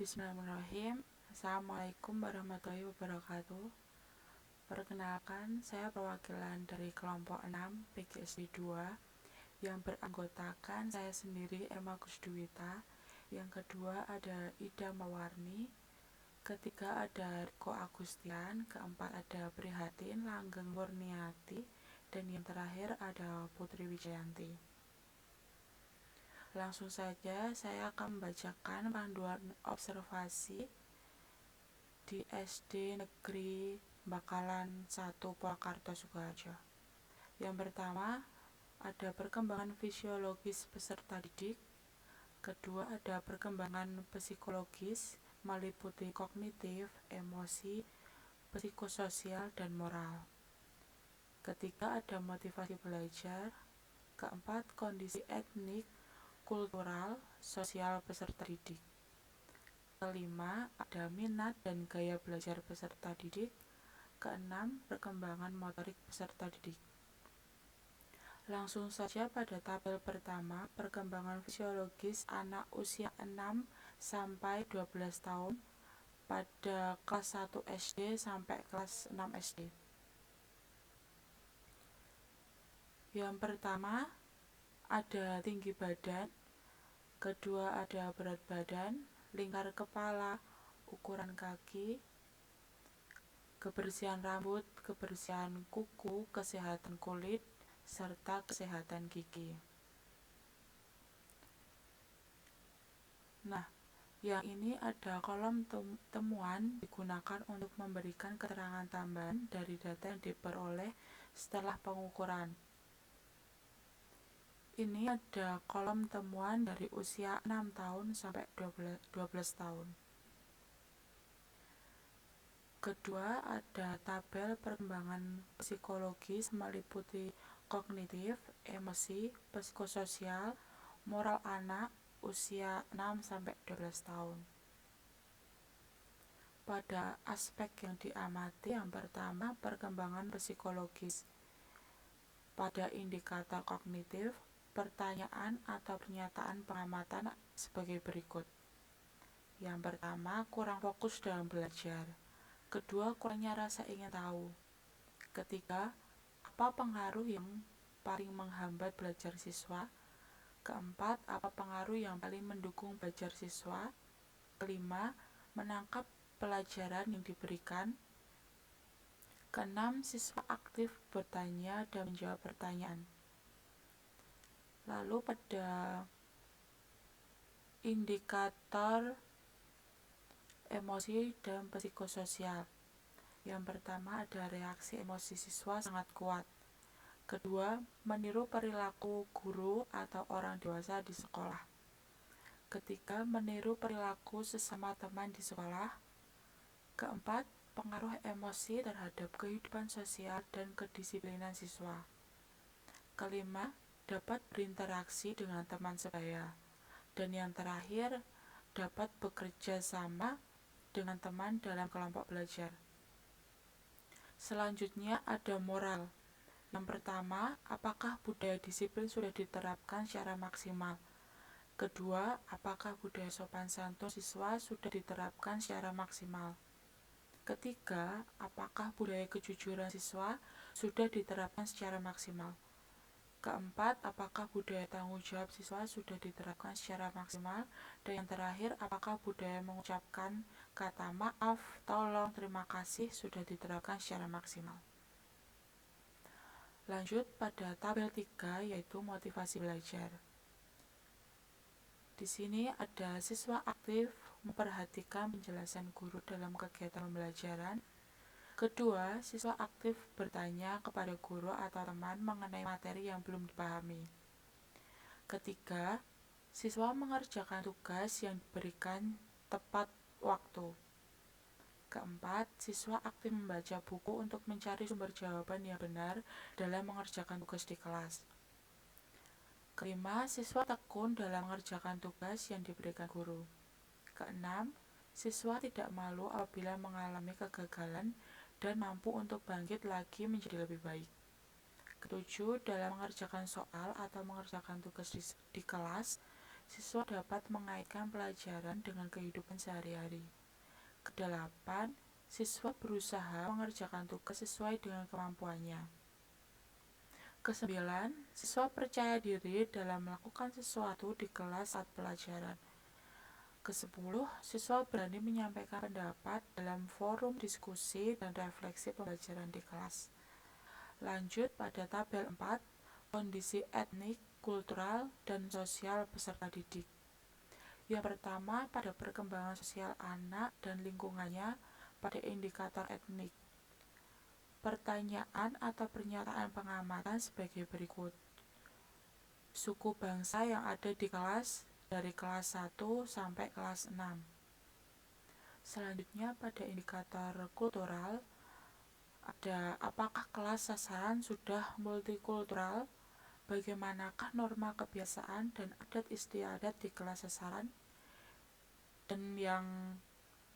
Bismillahirrahmanirrahim. Assalamualaikum warahmatullahi wabarakatuh. Perkenalkan, saya perwakilan dari kelompok 6 PGSD 2 yang beranggotakan saya sendiri Emma Kusduwita, yang kedua ada Ida Mawarni, ketiga ada Riko Agustian, keempat ada Prihatin Langgeng Murniati, dan yang terakhir ada Putri Wijayanti. Langsung saja saya akan membacakan panduan observasi di SD Negeri Bakalan 1 Purwakarta Sukoharjo. Yang pertama ada perkembangan fisiologis peserta didik. Kedua ada perkembangan psikologis meliputi kognitif, emosi, psikososial, dan moral. Ketiga ada motivasi belajar. Keempat kondisi etnik, kultural, sosial peserta didik. Kelima, ada minat dan gaya belajar peserta didik. Keenam, perkembangan motorik peserta didik. Langsung saja pada tabel pertama, perkembangan fisiologis anak usia 6 sampai 12 tahun pada kelas 1 SD sampai kelas 6 SD. Yang pertama, ada tinggi badan. Kedua ada berat badan, lingkar kepala, ukuran kaki, kebersihan rambut, kebersihan kuku, kesehatan kulit, serta kesehatan gigi. Nah, yang ini ada kolom temuan digunakan untuk memberikan keterangan tambahan dari data yang diperoleh setelah pengukuran. Ini ada kolom temuan dari usia 6 tahun sampai 12 tahun. Kedua, ada tabel perkembangan psikologis meliputi kognitif, emosi, psikososial, moral anak usia 6 sampai 12 tahun. Pada aspek yang diamati, yang pertama perkembangan psikologis. Pada indikator kognitif, pertanyaan atau pernyataan pengamatan sebagai berikut. Yang pertama, kurang fokus dalam belajar. Kedua, kurangnya rasa ingin tahu. Ketiga, apa pengaruh yang paling menghambat belajar siswa? Keempat, apa pengaruh yang paling mendukung belajar siswa? Kelima, menangkap pelajaran yang diberikan. Keenam, siswa aktif bertanya dan menjawab pertanyaan. Lalu pada indikator emosi dan psikososial. Yang pertama ada reaksi emosi siswa sangat kuat. Kedua, meniru perilaku guru atau orang dewasa di sekolah. Ketiga, meniru perilaku sesama teman di sekolah. Keempat, pengaruh emosi terhadap kehidupan sosial dan kedisiplinan siswa. Kelima, dapat berinteraksi dengan teman sebaya. Dan yang terakhir, dapat bekerja sama dengan teman dalam kelompok belajar. Selanjutnya ada moral. Yang pertama, apakah budaya disiplin sudah diterapkan secara maksimal? Kedua, apakah budaya sopan santun siswa sudah diterapkan secara maksimal? Ketiga, apakah budaya kejujuran siswa sudah diterapkan secara maksimal? Keempat, apakah budaya tanggung jawab siswa sudah diterapkan secara maksimal? Dan yang terakhir, apakah budaya mengucapkan kata maaf, tolong, terima kasih sudah diterapkan secara maksimal? Lanjut pada tabel 3 yaitu motivasi belajar. Di sini ada siswa aktif memperhatikan penjelasan guru dalam kegiatan pembelajaran. Kedua, siswa aktif bertanya kepada guru atau teman mengenai materi yang belum dipahami. Ketiga, siswa mengerjakan tugas yang diberikan tepat waktu. Keempat, siswa aktif membaca buku untuk mencari sumber jawaban yang benar dalam mengerjakan tugas di kelas. Kelima, siswa tekun dalam mengerjakan tugas yang diberikan guru. Keenam, siswa tidak malu apabila mengalami kegagalan dan mampu untuk bangkit lagi menjadi lebih baik. Ketujuh, dalam mengerjakan soal atau mengerjakan tugas di kelas, siswa dapat mengaitkan pelajaran dengan kehidupan sehari-hari. Kedelapan, siswa berusaha mengerjakan tugas sesuai dengan kemampuannya. Kesembilan, siswa percaya diri dalam melakukan sesuatu di kelas saat pelajaran. Kesepuluh, siswa berani menyampaikan pendapat dalam forum diskusi dan refleksi pembelajaran di kelas. Lanjut pada tabel 4, kondisi etnik, kultural, dan sosial peserta didik. Yang pertama, pada perkembangan sosial anak dan lingkungannya pada indikator etnik. Pertanyaan atau pernyataan pengamatan sebagai berikut. Suku bangsa yang ada di kelas dari kelas 1 sampai kelas 6. Selanjutnya pada indikator kultural, ada apakah kelas sasaran sudah multikultural, bagaimanakah norma kebiasaan dan adat istiadat di kelas sasaran, dan yang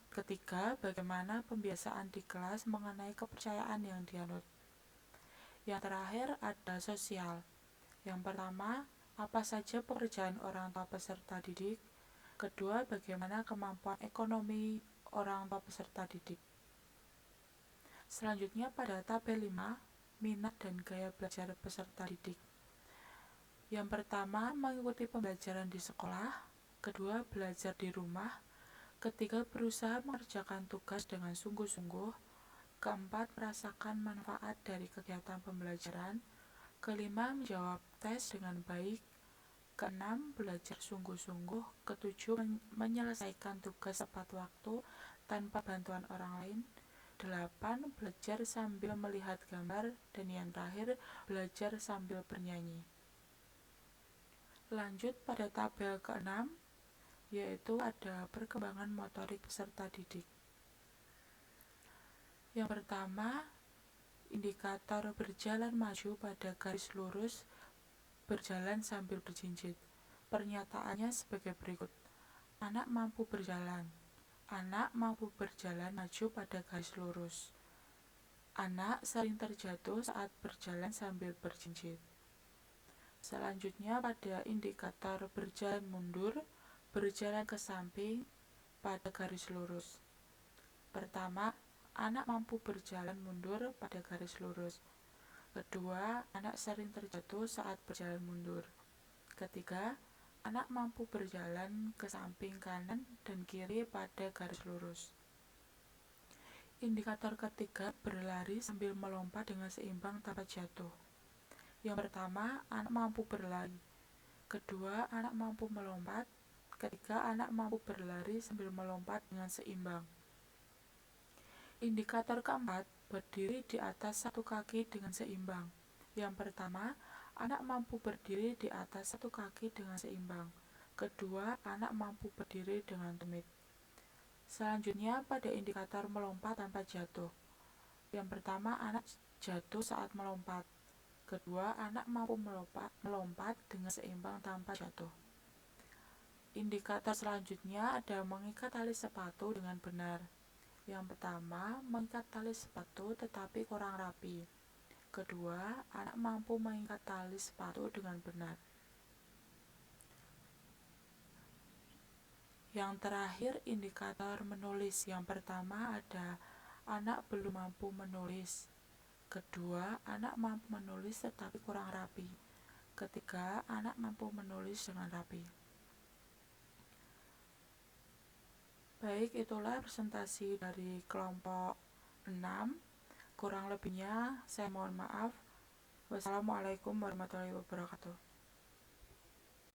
ketiga, bagaimana pembiasaan di kelas mengenai kepercayaan yang dianut. Yang terakhir ada sosial. Yang pertama, apa saja pekerjaan orang tua peserta didik. Kedua, bagaimana kemampuan ekonomi orang tua peserta didik. Selanjutnya pada tabel 5, minat dan gaya belajar peserta didik. Yang pertama, mengikuti pembelajaran di sekolah. Kedua, belajar di rumah. Ketiga, berusaha mengerjakan tugas dengan sungguh-sungguh. Keempat, merasakan manfaat dari kegiatan pembelajaran. Kelima, menjawab tes dengan baik. Keenam, belajar sungguh-sungguh. Ketujuh, menyelesaikan tugas tepat waktu tanpa bantuan orang lain. 8. Belajar sambil melihat gambar. Dan yang terakhir, belajar sambil bernyanyi. Lanjut pada tabel ke-6, yaitu ada perkembangan motorik peserta didik. Yang pertama, indikator berjalan maju pada garis lurus, berjalan sambil berjinjit. Pernyataannya sebagai berikut. Anak mampu berjalan. Anak mampu berjalan maju pada garis lurus. Anak sering terjatuh saat berjalan sambil berjinjit. Selanjutnya pada indikator berjalan mundur, berjalan ke samping pada garis lurus. Pertama, anak mampu berjalan mundur pada garis lurus. Kedua, anak sering terjatuh saat berjalan mundur. Ketiga, anak mampu berjalan ke samping kanan dan kiri pada garis lurus. Indikator ketiga, berlari sambil melompat dengan seimbang tanpa jatuh. Yang pertama, anak mampu berlari. Kedua, anak mampu melompat. Ketiga, anak mampu berlari sambil melompat dengan seimbang. Indikator keempat, berdiri di atas satu kaki dengan seimbang. Yang pertama, anak mampu berdiri di atas satu kaki dengan seimbang. Kedua, anak mampu berdiri dengan tumit. Selanjutnya, pada indikator melompat tanpa jatuh. Yang pertama, anak jatuh saat melompat. Kedua, anak mampu melompat dengan seimbang tanpa jatuh. Indikator selanjutnya ada mengikat tali sepatu dengan benar. Yang pertama, mengikat tali sepatu tetapi kurang rapi. Kedua, anak mampu mengikat tali sepatu dengan benar. Yang terakhir, indikator menulis. Yang pertama ada anak belum mampu menulis. Kedua, anak mampu menulis tetapi kurang rapi. Ketiga, anak mampu menulis dengan rapi. Baik, itulah presentasi dari kelompok 6. Kurang lebihnya saya mohon maaf. Wassalamualaikum warahmatullahi wabarakatuh.